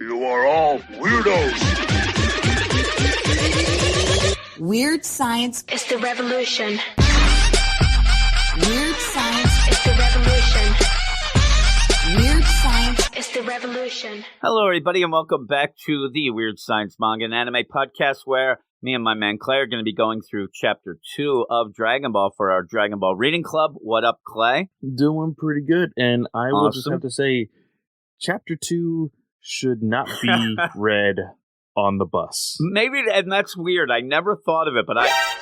You are all weirdos. Weird science is the revolution. Weird science is the revolution. Weird science is the revolution. Hello, everybody, and welcome back to the Weird Science Manga and Anime Podcast, where me and my man Clay are going to be going through Chapter 2 of Dragon Ball for our Dragon Ball Reading Club. What up, Clay? Doing pretty good, and I will just have to say, Chapter 2 should not be read on the bus. Maybe, and that's weird. I never thought of it, but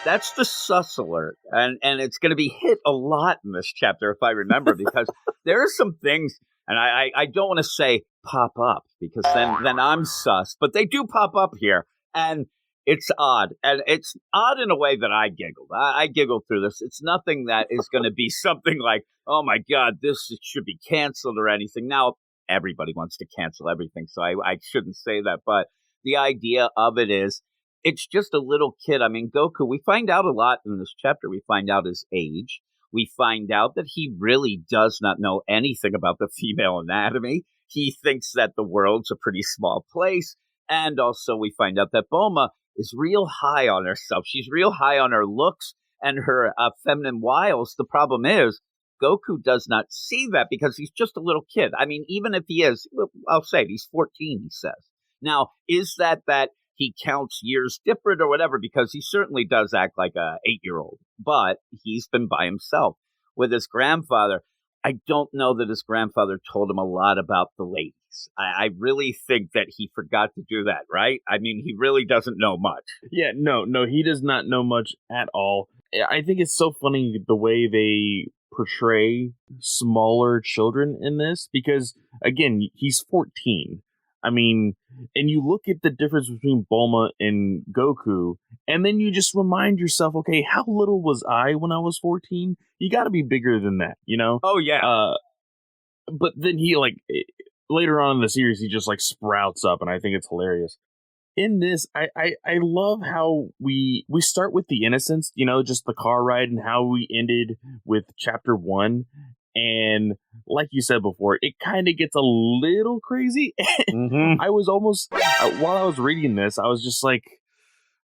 that's the sus alert. And it's going to be hit a lot in this chapter, if I remember, because there are some things, and I don't want to say pop up, because then I'm sus, but they do pop up here, and it's odd. And it's odd in a way that I giggled. I giggled through this. It's nothing that is going to be something like, oh my God, this should be canceled or anything. Now, everybody wants to cancel everything, so I shouldn't say that, but the idea of it is, it's just a little kid. I mean, Goku, we find out a lot in this chapter. We find out his age. We find out that he really does not know anything about the female anatomy. He thinks that the world's a pretty small place. And also we find out that Bulma is real high on herself. She's real high on her looks and her feminine wiles. The problem is, Goku does not see that because he's just a little kid. I mean, even if he is, I'll say it, he's 14, he says. Now, is that he counts years different or whatever? Because he certainly does act like a 8-year-old, but he's been by himself with his grandfather. I don't know that his grandfather told him a lot about the ladies. I really think that he forgot to do that, right? I mean, he really doesn't know much. Yeah, no, he does not know much at all. I think it's so funny the way they portray smaller children in this, because again, he's 14. I mean, and you look at the difference between Bulma and Goku, and then you just remind yourself, okay, how little was I when I was 14? You got to be bigger than that, you know? Oh yeah. But then he later on in the series, he just sprouts up, and I think it's hilarious. In this, I love how we start with the innocence, you know, just the car ride, and how we ended with Chapter 1. And like you said before, it kind of gets a little crazy. Mm-hmm. I was almost, while I was reading this, I was just like,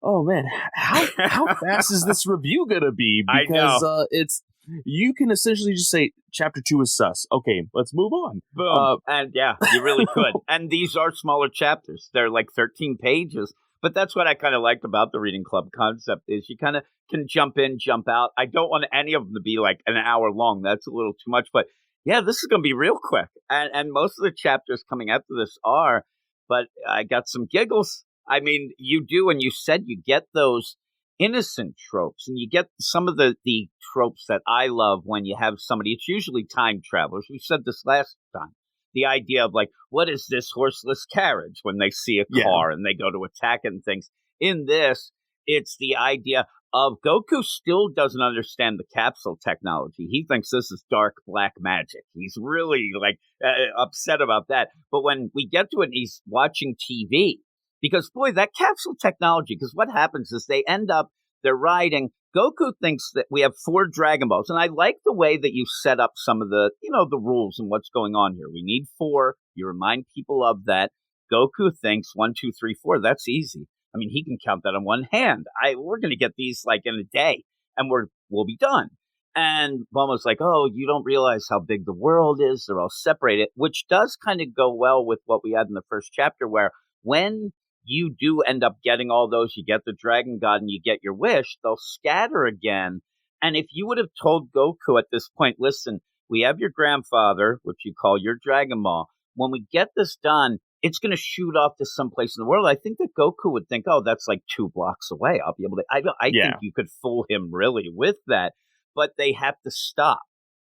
oh man, how fast is this review going to be? Because you can essentially just say, Chapter 2 is sus. Okay, let's move on. Boom. And yeah, you really could. And these are smaller chapters. They're like 13 pages. But that's what I kind of liked about the Reading Club concept, is you kind of can jump in, jump out. I don't want any of them to be like an hour long. That's a little too much. But yeah, this is going to be real quick. And most of the chapters coming after this are. But I got some giggles. I mean, you do, and you said you get those innocent tropes, and you get some of the tropes that I love when you have somebody. It's usually time travelers. We said this last time. The idea of what is this horseless carriage, when they see a car and they go to attack it and things. In this, it's the idea of Goku still doesn't understand the capsule technology. He thinks this is dark black magic. He's really upset about that. But when we get to it, he's watching TV. Because, boy, that capsule technology, because what happens is they're riding. Goku thinks that we have 4 Dragon Balls. And I like the way that you set up some of the, the rules and what's going on here. We need 4. You remind people of that. Goku thinks 1, 2, 3, 4. That's easy. I mean, he can count that on one hand. We're going to get these in a day, and we'll be done. And Bulma's like, oh, you don't realize how big the world is. They're all separated, which does kind of go well with what we had in the first chapter, where when you do end up getting all those, you get the Dragon God and you get your wish, they'll scatter again. And if you would have told Goku at this point, listen, we have your grandfather, which you call your Dragon Ball. When we get this done, it's going to shoot off to someplace in the world. I think that Goku would think, oh, that's 2 blocks away. I'll be able to. I think you could fool him really with that. But they have to stop.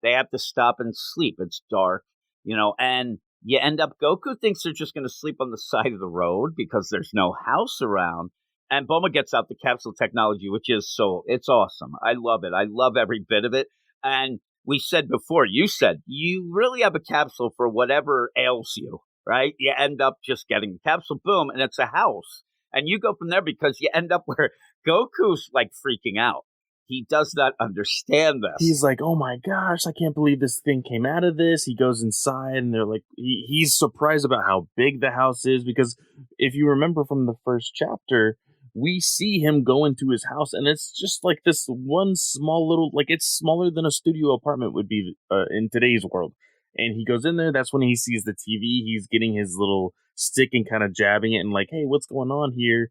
They have to stop and sleep. It's dark, and you end up, Goku thinks they're just going to sleep on the side of the road because there's no house around. And Bulma gets out the capsule technology, which is it's awesome. I love it. I love every bit of it. And we said before, you said, you really have a capsule for whatever ails you, right? You end up just getting the capsule, boom, and it's a house. And you go from there because you end up where Goku's freaking out. he does not understand this. He's like, oh my gosh, I can't believe this thing came out of this. He goes inside and they're like, he's surprised about how big the house is, because if you remember from the first chapter, we see him go into his house and it's just like this one small little, like it's smaller than a studio apartment would be in today's world. And he goes in there. That's when he sees the TV. He's getting his little stick and kind of jabbing it and like, hey, what's going on here?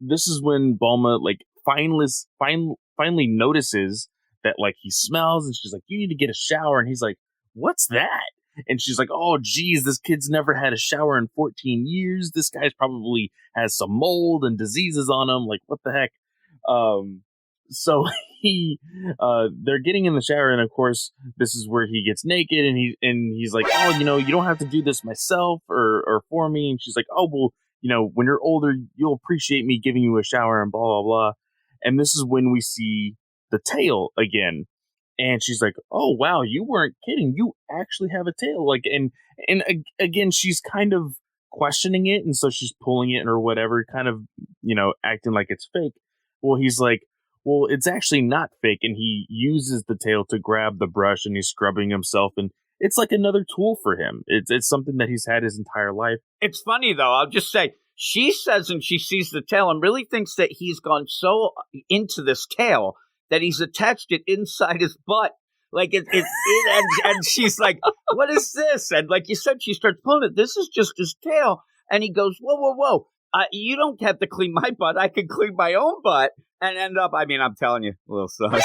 This is when Bulma like finally notices that like he smells, and she's like, you need to get a shower. And he's like, what's that? And she's like, oh geez, this kid's never had a shower in 14 years. This guy's probably has some mold and diseases on him. Like, what the heck? So they're getting in the shower, and of course this is where he gets naked, and he's like, oh, you don't have to do this myself or for me. And she's like, oh, well, when you're older, you'll appreciate me giving you a shower and blah, blah, blah. And this is when we see the tail again. And she's like, oh, wow, you weren't kidding. You actually have a tail. Like, and again, she's kind of questioning it. And so she's pulling it or whatever, kind of, acting like it's fake. Well, he's like, well, it's actually not fake. And he uses the tail to grab the brush and he's scrubbing himself. And it's like another tool for him. It's something that he's had his entire life. It's funny, though. I'll just say, she says, and she sees the tail and really thinks that he's gone so into this tail that he's attached it inside his butt. Like, and she's like, what is this? And like you said, she starts pulling it. This is just his tail. And he goes, whoa, whoa, whoa. You don't have to clean my butt. I can clean my own butt. And end up, I'm telling you, a little sus.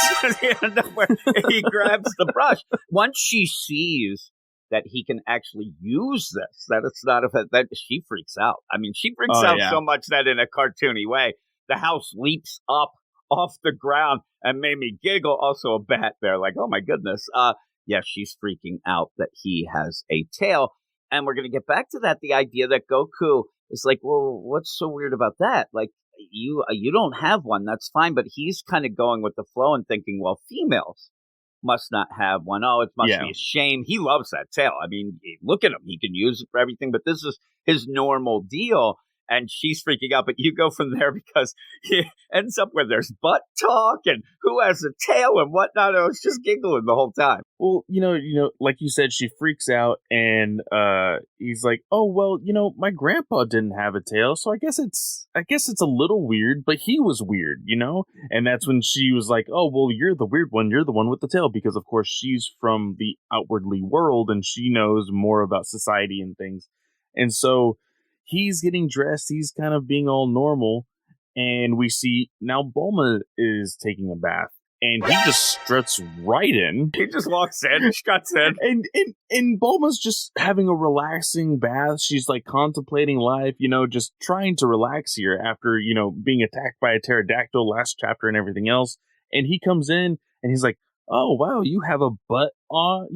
Where he grabs the brush. Once she sees that he can actually use this, that it's not that she freaks out. She freaks out so much that in a cartoony way, the house leaps up off the ground and made me giggle. Also a bat there, like, oh my goodness. Yeah, she's freaking out that he has a tail. And we're going to get back to that, the idea that Goku is like, well, what's so weird about that? Like, you don't have one, that's fine. But he's kind of going with the flow and thinking, well, females must not have one. Oh, it must be a shame. He loves that tail. Look at him. He can use it for everything, but this is his normal deal. And she's freaking out, but you go from there because he ends up where there's butt talk and who has a tail and whatnot. I was just giggling the whole time. Well, like you said, she freaks out and he's like, oh, well, my grandpa didn't have a tail. So I guess it's a little weird, but he was weird, And that's when she was like, oh, well, you're the weird one. You're the one with the tail, because of course she's from the outwardly world and she knows more about society and things. And so he's getting dressed. He's kind of being all normal. And we see now Bulma is taking a bath. And he just struts right in. He just walks in, struts in. And Bulma's just having a relaxing bath. She's like contemplating life, just trying to relax here after, being attacked by a pterodactyl last chapter and everything else. And he comes in and he's like, oh, wow, you have a butt on.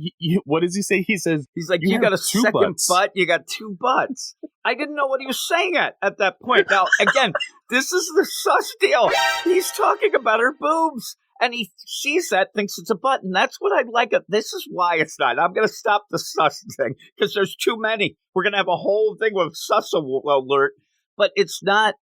What does he say? He's like, you got a second butts. butt. You got two butts. I didn't know what he was saying at that point. Now, again, this is the sus deal. He's talking about her boobs. And he sees that, thinks it's a butt. And that's what I like. This is why it's not. I'm going to stop the sus thing because there's too many. We're going to have a whole thing with sus alert. But it's not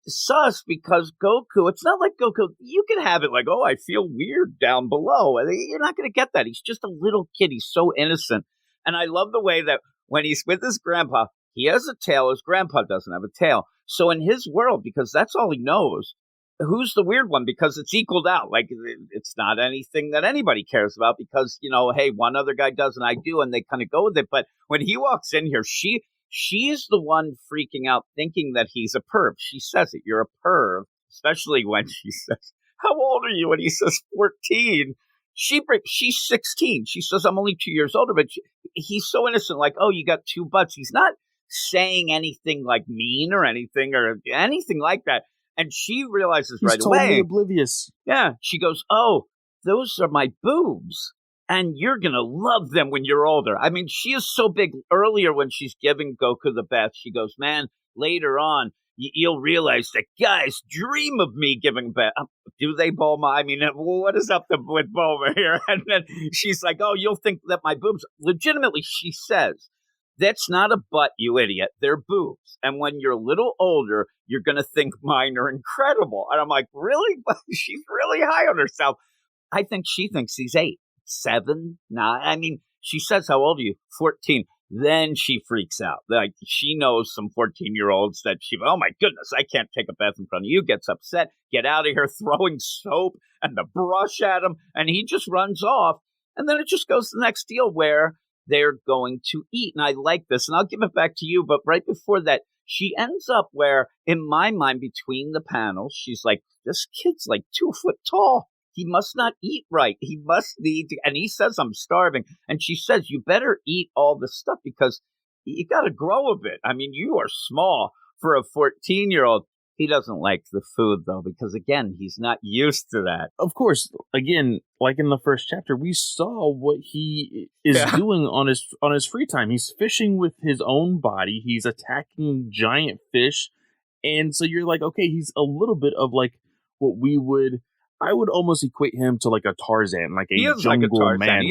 sus because Goku, it's not like Goku. You can have it like, oh, I feel weird down below. You're not going to get that. He's just a little kid. He's so innocent. And I love the way that when he's with his grandpa, he has a tail. His grandpa doesn't have a tail. So in his world, because that's all he knows, who's the weird one? Because it's equaled out. Like, it's not anything that anybody cares about because, hey, one other guy does and I do, and they kind of go with it. But when he walks in here, she's the one freaking out, thinking that he's a perv. She says it, you're a perv, especially when she says, how old are you? And he says 14. She's 16. She says, I'm only 2 years older, but he's so innocent, like, oh, you got two butts. He's not saying anything like mean or anything like that. And she realizes He's right totally away. Oblivious. Yeah. She goes, oh, those are my boobs. And you're going to love them when you're older. She is so big. Earlier when she's giving Goku the bath, she goes, man, later on, you'll realize that guys dream of me giving bath. Do they, Bulma? What is up with Bulma here? And then she's like, oh, you'll think that my boobs, legitimately, she says That's not a butt, you idiot. They're boobs. And when you're a little older, you're going to think mine are incredible. And I'm like, really? She's really high on herself. I think she thinks he's 8, 7, 9. I mean, she says, how old are you? 14. Then she freaks out. Like, she knows some 14-year-olds that oh my goodness, I can't take a bath in front of you. Gets upset, get out of here, throwing soap and the brush at him. And he just runs off. And then it just goes to the next deal where they're going to eat. And I like this. And I'll give it back to you. But right before that, she ends up where, in my mind, between the panels, she's like, this kid's like 2 foot tall. He must not eat right. He must need to, and he says, I'm starving. And she says, you better eat all the stuff because you got to grow a bit. I mean, you are small for a 14-year-old. He doesn't like the food, though, because, again, he's not used to that. Of course, again, like in the first chapter, we saw what he is doing on his free time. He's fishing with his own body. He's attacking giant fish. And so you're like, okay, he's a little bit of like what I would almost equate him to like a Tarzan, like a jungle man,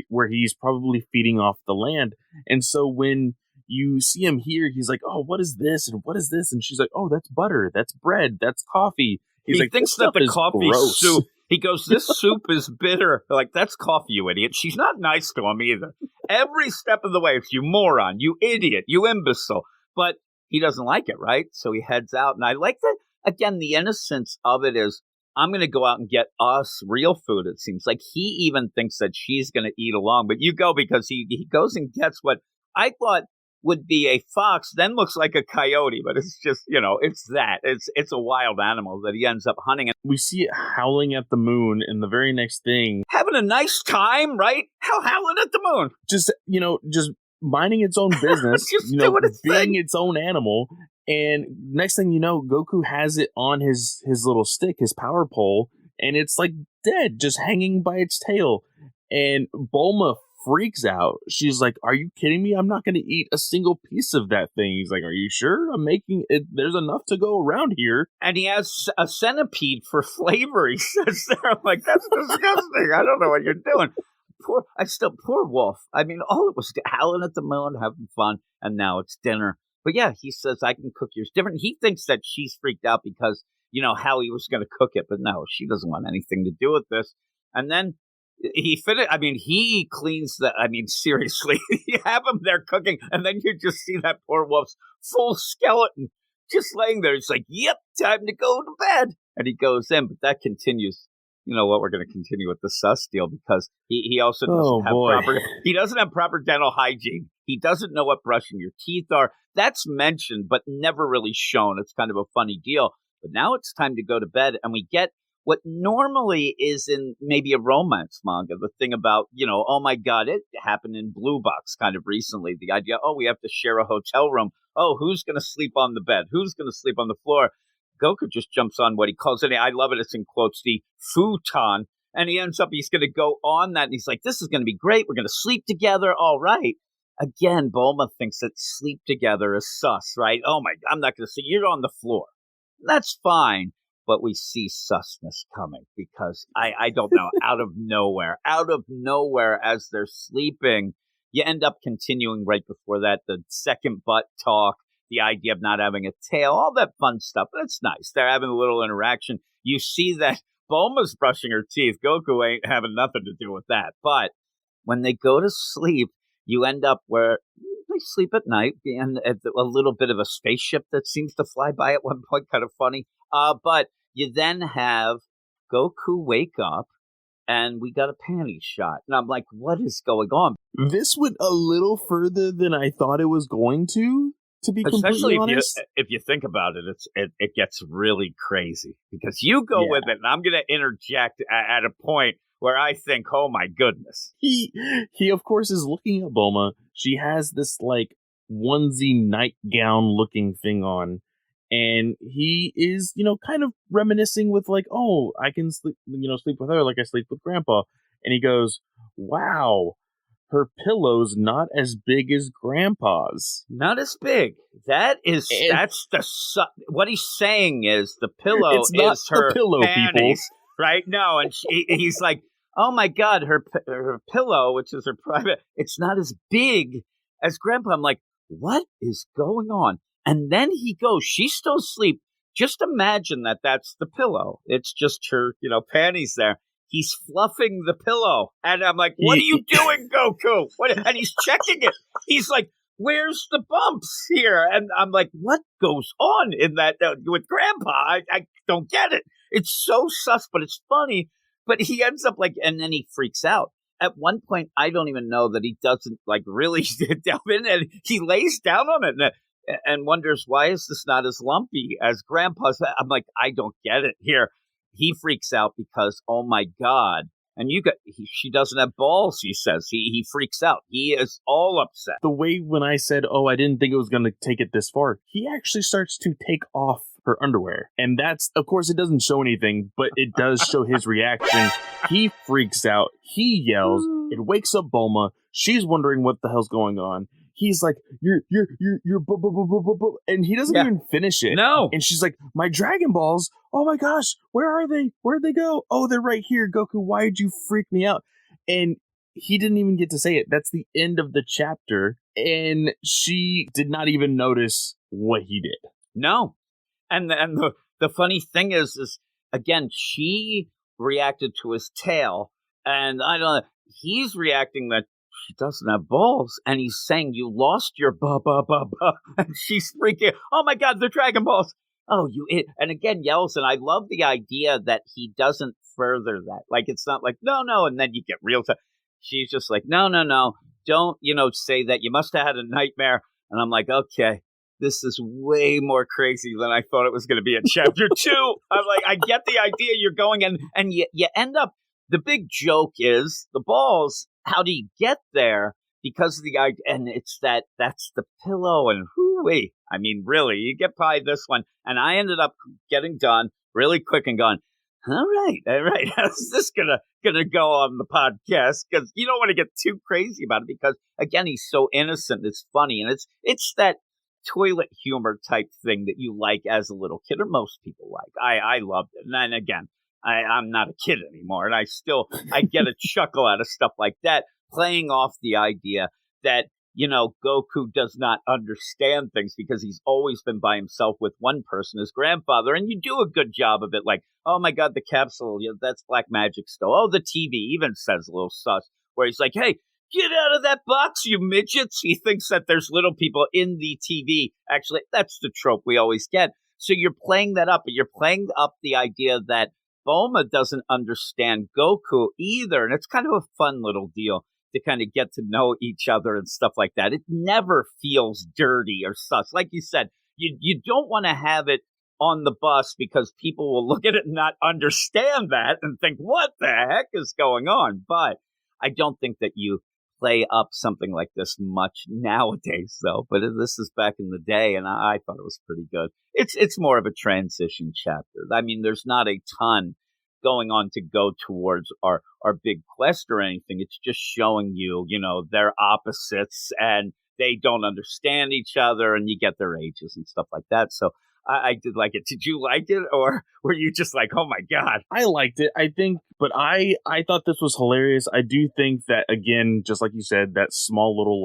where he's probably feeding off the land. And so when you see him here, he's like, oh, what is this? And what is this? And she's like, oh, that's butter. That's bread. That's coffee. He like, thinks that the coffee soup. He goes, this soup is bitter. Like, that's coffee, you idiot. She's not nice to him either. Every step of the way, it's you moron, you idiot, you imbecile. But he doesn't like it, right? So he heads out. And I like that, again, the innocence of it is, I'm going to go out and get us real food, it seems. Like, he even thinks that she's going to eat along. But you go because he goes and gets what I thought would be a fox, then looks like a coyote. But it's just, it's that. It's a wild animal that he ends up hunting. We see it howling at the moon, and the very next thing... Having a nice time, right? Howling at the moon. Just minding its own business, being its own animal. And next thing you know, Goku has it on his little stick, his power pole, and it's like dead, just hanging by its tail. And Bulma freaks out. She's like, are you kidding me? I'm not going to eat a single piece of that thing. He's like, are you sure? I'm making it. There's enough to go around here. And he has a centipede for flavor, he says there. I'm like, that's disgusting. I don't know what you're doing. Poor Wolf. I mean, all it was howling at the moon, having fun, and now it's dinner. But yeah, he says, I can cook yours different. He thinks that she's freaked out because, how he was going to cook it. But no, she doesn't want anything to do with this. And then he cleans seriously, you have him there cooking. And then you just see that poor wolf's full skeleton just laying there. It's like, yep, time to go to bed. And he goes in, but that continues. You know what? We're going to continue with the sus deal because he also doesn't have proper dental hygiene. He doesn't know what brushing your teeth are. That's mentioned, but never really shown. It's kind of a funny deal. But now it's time to go to bed, and we get what normally is in maybe a romance manga, the thing about, oh my God, it happened in Blue Box kind of recently. The idea, we have to share a hotel room. Oh, who's going to sleep on the bed? Who's going to sleep on the floor? Goku just jumps on what he calls it. I love it. It's in quotes, the futon. And he's going to go on that. And he's like, this is going to be great. We're going to sleep together. All right. Again, Bulma thinks that sleep together is sus, right? Oh my, I'm not going to see. You're on the floor. That's fine. But we see susness coming because I don't know, out of nowhere as they're sleeping, you end up continuing right before that, the second butt talk. The idea of not having a tail, all that fun stuff. But it's nice. They're having a little interaction. You see that Bulma's brushing her teeth. Goku ain't having nothing to do with that. But when they go to sleep, you end up where they sleep at night and a little bit of a spaceship that seems to fly by at one point. Kind of funny. But you then have Goku wake up and we got a panty shot. And I'm like, what is going on? This went a little further than I thought it was going to be completely honest. If you think about it, it gets really crazy because you go with it, and I'm going to interject at a point where I think, oh my goodness. He of course is looking at Bulma. She has this like onesie nightgown looking thing on, and he is, kind of reminiscing with like, oh, I can sleep with her like I sleep with Grandpa. And he goes, wow. Her pillow's not as big as Grandpa's. Not as big. That's what he's saying is the pillow is her pillow, panties, right? No, and he's like, oh my God, her pillow, which is her private, it's not as big as Grandpa, I'm like, what is going on? And then he goes, she's still asleep. Just imagine that that's the pillow. It's just her, panties there. He's fluffing the pillow. And I'm like, what are you doing, Goku? And he's checking it. He's like, where's the bumps here? And I'm like, what goes on in that with Grandpa? I don't get it. It's so sus, but it's funny. But he ends up and then he freaks out. At one point, I don't even know that he doesn't really delve in, and he lays down on it and wonders, why is this not as lumpy as Grandpa's? I'm like, I don't get it here. He freaks out because, oh my God. And she doesn't have balls, he says. He freaks out. He is all upset. The way when I said, I didn't think it was going to take it this far, he actually starts to take off her underwear. And that's, of course, it doesn't show anything, but it does show his reaction. He freaks out. He yells. It wakes up Bulma. She's wondering what the hell's going on. He's like, you're, and he doesn't even finish it. No. And she's like, my Dragon Balls. Oh my gosh, where are they? Where'd they go? Oh, they're right here. Goku, why'd you freak me out? And he didn't even get to say it. That's the end of the chapter. And she did not even notice what he did. No. And the funny thing is again, she reacted to his tail. And I don't know, he's reacting that she doesn't have balls, and he's saying, you lost your and she's freaking, oh my God, the Dragon Balls. Oh, and again yells, and I love the idea that he doesn't further that. It's not like, no, and then you get real time. She's just like, no, don't, say that. You must have had a nightmare. And I'm like, okay, this is way more crazy than I thought it was going to be in chapter 2. I'm like, I get the idea you're going, and you end up, the big joke is the balls. How do you get there? Because of the idea, and it's that's the pillow, and whoo-wee. I mean, really, you get by this one. And I ended up getting done really quick and going, all right. How's this gonna go on the podcast? Because you don't want to get too crazy about it. Because again, he's so innocent. It's funny, and it's that toilet humor type thing that you like as a little kid, or most people like. I loved it, and then again, I'm not a kid anymore, and I get a chuckle out of stuff like that, playing off the idea that, Goku does not understand things because he's always been by himself with one person, his grandfather, and you do a good job of it, like, oh my God, the capsule, that's black magic still. Oh, the TV even says a little sus, where he's like, hey, get out of that box, you midgets. He thinks that there's little people in the TV. Actually, that's the trope we always get. So you're playing that up, but you're playing up the idea that Bulma doesn't understand Goku either. And it's kind of a fun little deal to kind of get to know each other and stuff like that. It never feels dirty or sus. Like you said, you don't want to have it on the bus because people will look at it and not understand that and think, what the heck is going on? But I don't think that you play up something like this much nowadays, though. But this is back in the day, and I thought it was pretty good. It's more of a transition chapter. I mean, there's not a ton going on to go towards our big quest or anything. It's just showing you, their opposites, and they don't understand each other, and you get their ages and stuff like that. So I did like it. Did you like it, or were you just like, oh my God? I liked it, I think, but I thought this was hilarious. I do think that, again, just like you said, that small little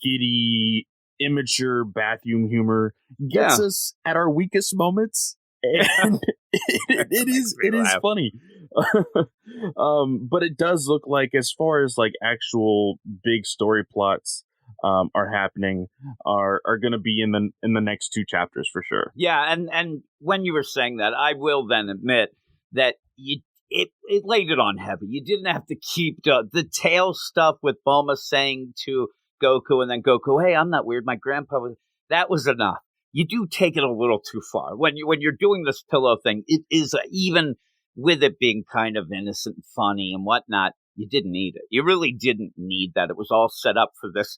giddy, immature bathroom humor gets us at our weakest moments. And it is funny. But it does look like, as far as actual big story plots are happening, are going to be in the next 2 chapters for sure. Yeah, and when you were saying that, I will then admit that it laid it on heavy. You didn't have to keep the tail stuff with Bulma saying to Goku, and then Goku, hey, I'm not weird, my grandpa was. That was enough. You do take it a little too far. When you're doing this pillow thing, it is even with it being kind of innocent and funny and whatnot, you didn't need it. You really didn't need that. It was all set up for this,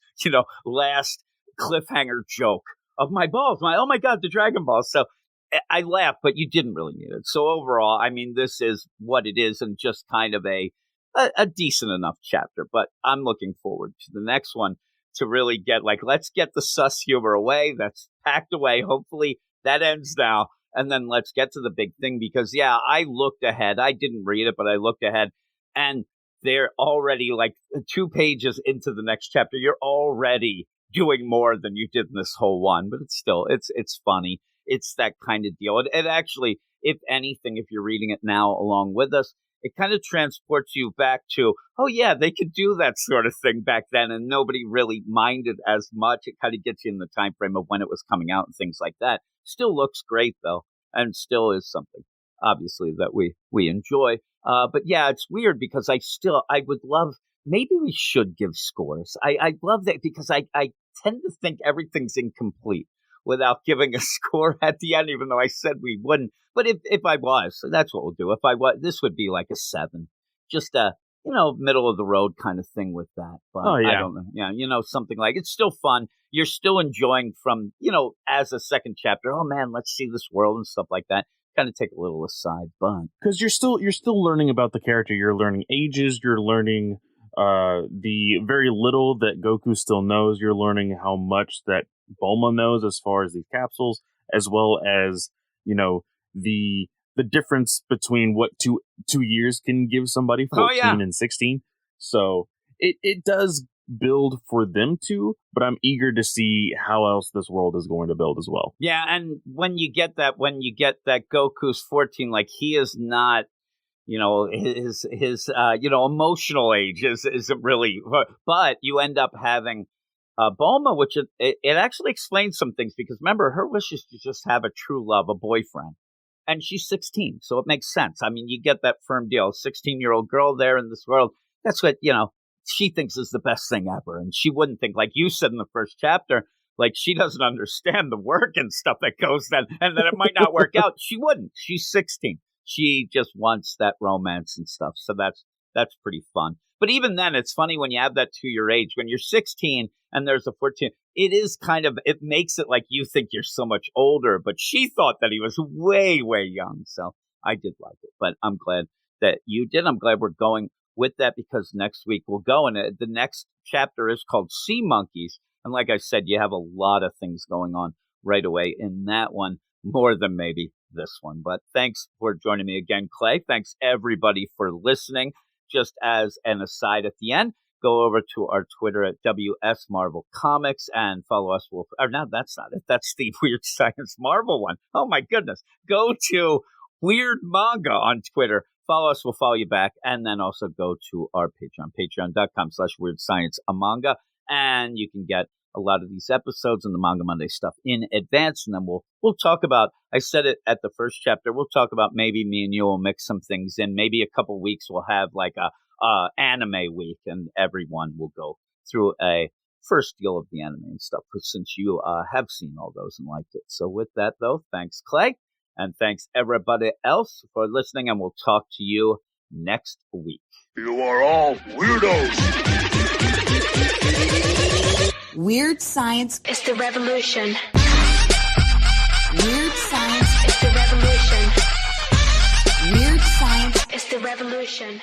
last cliffhanger joke of my balls. Oh my God, the Dragon Balls. So I laughed, but you didn't really need it. So overall, I mean, this is what it is, and just kind of a decent enough chapter. But I'm looking forward to the next one to really get let's get the sus humor away. That's packed away. Hopefully that ends now. And then let's get to the big thing, because I looked ahead. I didn't read it, but I looked ahead, and they're already 2 pages into the next chapter. You're already doing more than you did in this whole one, but it's funny. It's that kind of deal. It actually, if anything, if you're reading it now along with us, it kind of transports you back to, oh yeah, they could do that sort of thing back then, and nobody really minded as much. It kind of gets you in the time frame of when it was coming out and things like that. Still looks great though, and still is something obviously that we enjoy. But yeah, it's weird because I would love. Maybe we should give scores. I love that because I tend to think everything's incomplete without giving a score at the end, even though I said we wouldn't. But if I was, so that's what we'll do. If I was, this would be like a 7, just a middle of the road kind of thing with that. But I don't know. Yeah, something like it's still fun. You're still enjoying from as a second chapter. Oh man, let's see this world and stuff like that. Kind of take a little aside, but because you're still learning about the character. You're learning ages. You're learning the very little that Goku still knows. You're learning how much that Bulma knows as far as these capsules, as well as the difference between what two years can give somebody, 14 and 16. So it does build for them too, but I'm eager to see how else this world is going to build as well. Yeah, and when you get that Goku's 14, like he is not, his emotional age isn't really, but you end up having Bulma, which it actually explains some things, because remember, her wish is to just have a true love, a boyfriend. And she's 16, so it makes sense. I mean, you get that firm deal. 16-year-old girl there in this world, that's what, she thinks is the best thing ever. And she wouldn't think, like you said in the first chapter, like she doesn't understand the work and stuff that goes then, and that it might not work out. She wouldn't. She's 16. She just wants that romance and stuff. So that's pretty fun. But even then, it's funny when you have that 2-year age. When you're 16 and there's a 14, it makes it like you think you're so much older. But she thought that he was way, way young. So I did like it. But I'm glad that you did. I'm glad we're going with that, because next week we'll go. And the next chapter is called Sea Monkeys. And like I said, you have a lot of things going on right away in that one, more than maybe this one. But thanks for joining me again, Clay. Thanks, everybody, for listening. Just as an aside at the end, go over to our Twitter at WS Marvel Comics and follow us. No, that's not it. That's the Weird Science Marvel one. Oh, my goodness. Go to Weird Manga on Twitter. Follow us. We'll follow you back. And then also go to our Patreon, patreon.com/Weird Science Manga. And you can get a lot of these episodes and the Manga Monday stuff in advance. And then we'll talk about, I said it at the first chapter, we'll talk about maybe me and you will mix some things in. Maybe a couple weeks we'll have like a anime week, and everyone will go through a first deal of the anime and stuff, since you have seen all those and liked it. So with that, though, thanks, Clay. And thanks everybody else for listening, and we'll talk to you next week. You are all weirdos. Weird Science It's the revolution. Weird Science It's the revolution. Weird Science It's the revolution.